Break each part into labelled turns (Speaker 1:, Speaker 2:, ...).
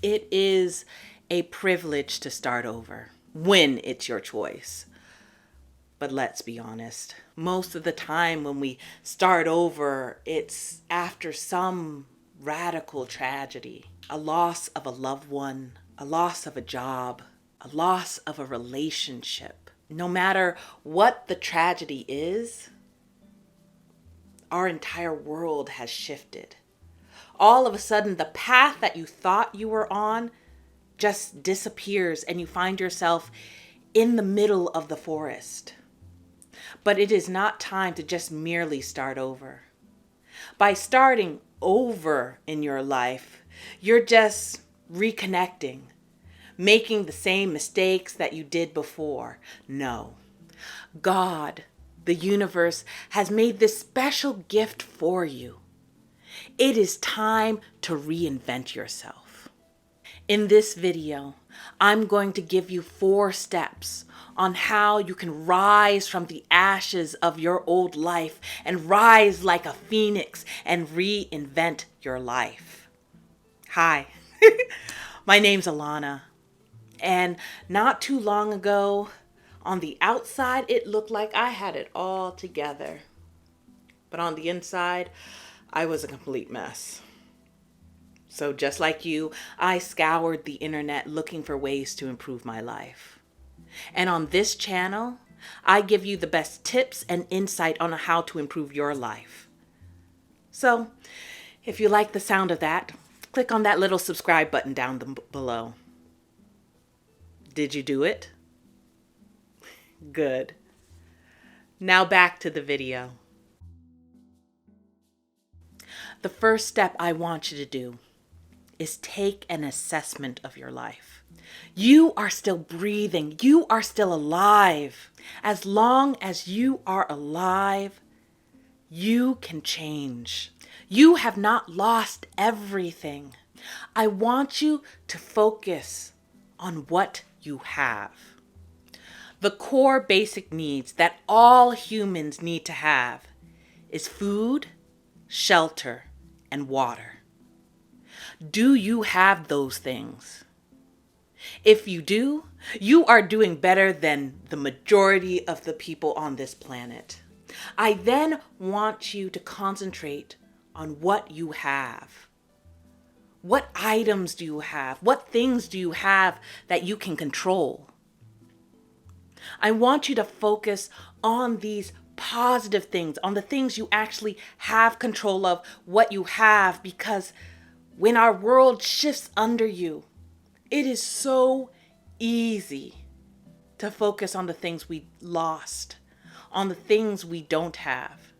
Speaker 1: It is a privilege to start over when it's your choice. But let's be honest, most of the time when we start over, it's after some radical tragedy, a loss of a loved one, a loss of a job, a loss of a relationship. No matter what the tragedy is, our entire world has shifted. All of a sudden, the path that you thought you were on just disappears and you find yourself in the middle of the forest. But it is not time to just merely start over. By starting over in your life, you're just reconnecting, making the same mistakes that you did before. No. God, the universe, has made this special gift for you. It is time to reinvent yourself. In this video, I'm going to give you 4 steps on how you can rise from the ashes of your old life and rise like a phoenix and reinvent your life. Hi, my name's Alana, and not too long ago, on the outside, it looked like I had it all together. But on the inside, I was a complete mess. So just like you, I scoured the internet looking for ways to improve my life. And on this channel, I give you the best tips and insight on how to improve your life. So if you like the sound of that, click on that little subscribe button down below. Did you do it? Good. Now back to the video. The first step I want you to do is take an assessment of your life. You are still breathing. You are still alive. As long as you are alive, you can change. You have not lost everything. I want you to focus on what you have. The core basic needs that all humans need to have is food, shelter, and water. Do you have those things? If you do, you are doing better than the majority of the people on this planet. I then want you to concentrate on what you have. What items do you have? What things do you have that you can control? I want you to focus on these positive things, on the things you actually have control of, what you have, because when our world shifts under you, it is so easy to focus on the things we lost, on the things we don't have.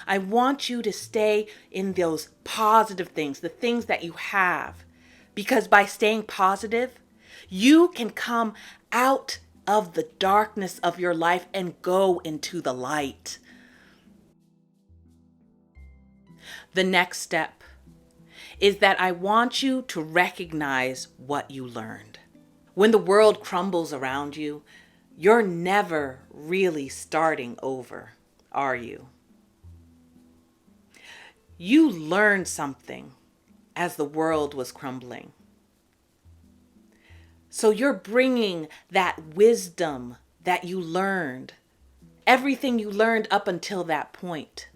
Speaker 1: I want you to stay in those positive things, the things that you have, because by staying positive, you can come out of the darkness of your life and go into the light. The next step is that I want you to recognize what you learned. When the world crumbles around you, you're never really starting over, are you? You learned something as the world was crumbling. So you're bringing that wisdom that you learned, everything you learned up until that point,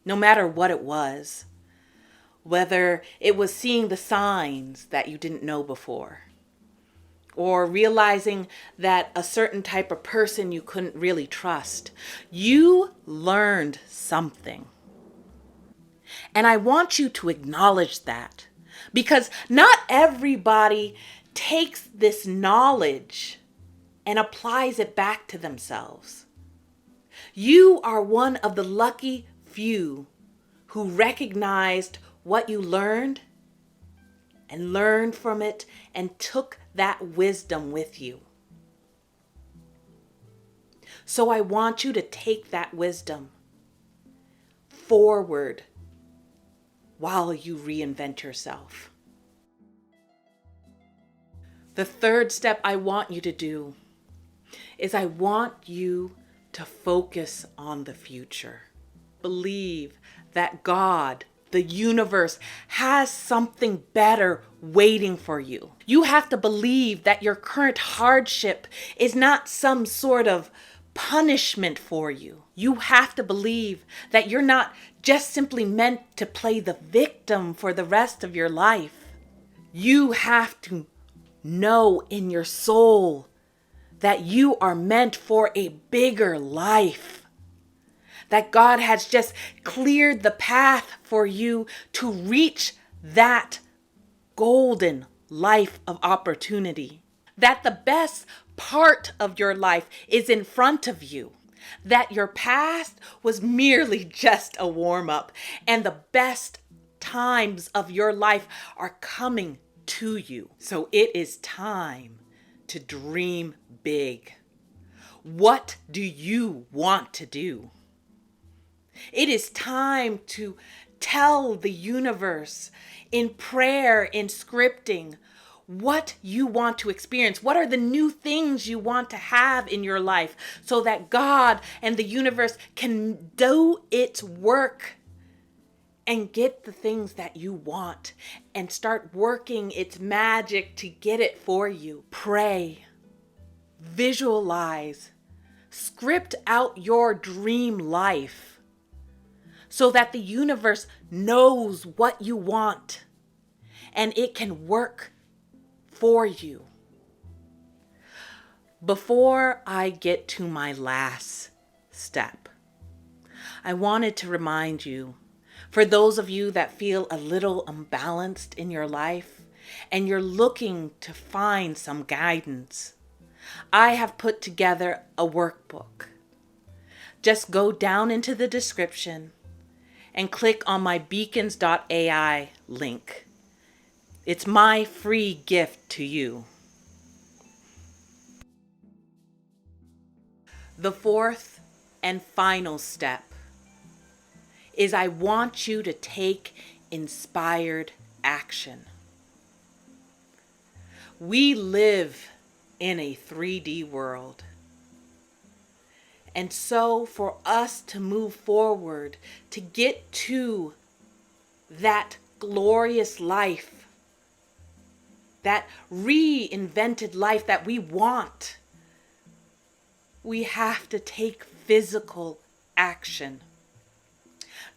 Speaker 1: no matter what it was, whether it was seeing the signs that you didn't know before, or realizing that a certain type of person you couldn't really trust. You learned something. And I want you to acknowledge that, because not everybody takes this knowledge and applies it back to themselves. You are one of the lucky few who recognized what you learned and learned from it and took that wisdom with you. So I want you to take that wisdom forward while you reinvent yourself. The third step I want you to do is I want you to focus on the future. Believe that God, the universe has something better waiting for you. You have to believe that your current hardship is not some sort of punishment for you. You have to believe that you're not just simply meant to play the victim for the rest of your life. You have to know in your soul that you are meant for a bigger life. That God has just cleared the path for you to reach that golden life of opportunity. That the best part of your life is in front of you. That your past was merely just a warm-up, and the best times of your life are coming to you. So it is time to dream big. What do you want to do? It is time to tell the universe in prayer, in scripting, what you want to experience. What are the new things you want to have in your life so that God and the universe can do its work and get the things that you want and start working its magic to get it for you. Pray, visualize, script out your dream life so that the universe knows what you want and it can work for you. Before I get to my last step, I wanted to remind you, for those of you that feel a little unbalanced in your life and you're looking to find some guidance, I have put together a workbook. Just go down into the description and click on my beacons.ai link. It's my free gift to you. The fourth and final step is I want you to take inspired action. We live in a 3D world. And so for us to move forward, to get to that glorious life, that reinvented life that we want, we have to take physical action.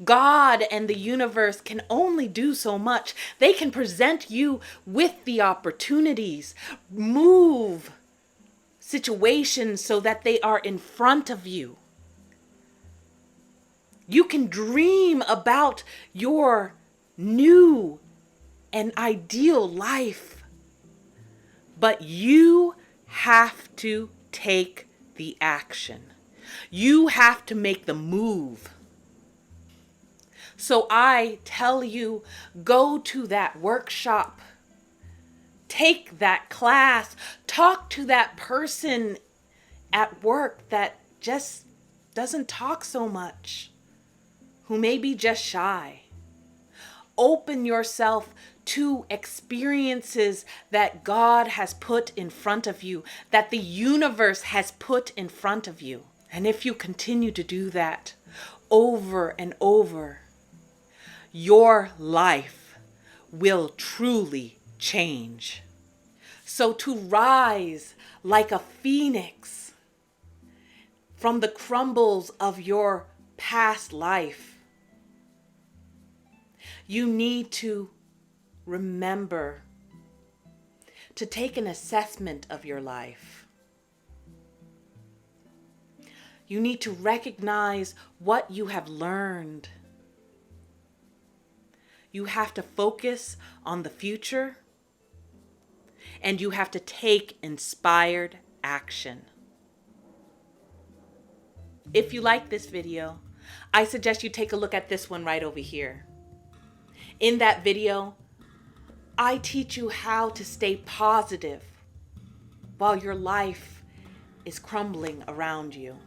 Speaker 1: God and the universe can only do so much. They can present you with the opportunities, move situations so that they are in front of you. You can dream about your new and ideal life, but you have to take the action. You have to make the move. So I tell you, go to that workshop, take that class, talk to that person at work that just doesn't talk so much, who may be just shy. Open yourself to experiences that God has put in front of you, that the universe has put in front of you. And if you continue to do that over and over, your life will truly change. So to rise like a phoenix from the crumbles of your past life, you need to remember to take an assessment of your life. You need to recognize what you have learned. You have to focus on the future, and you have to take inspired action. If you like this video, I suggest you take a look at this one right over here. In that video, I teach you how to stay positive while your life is crumbling around you.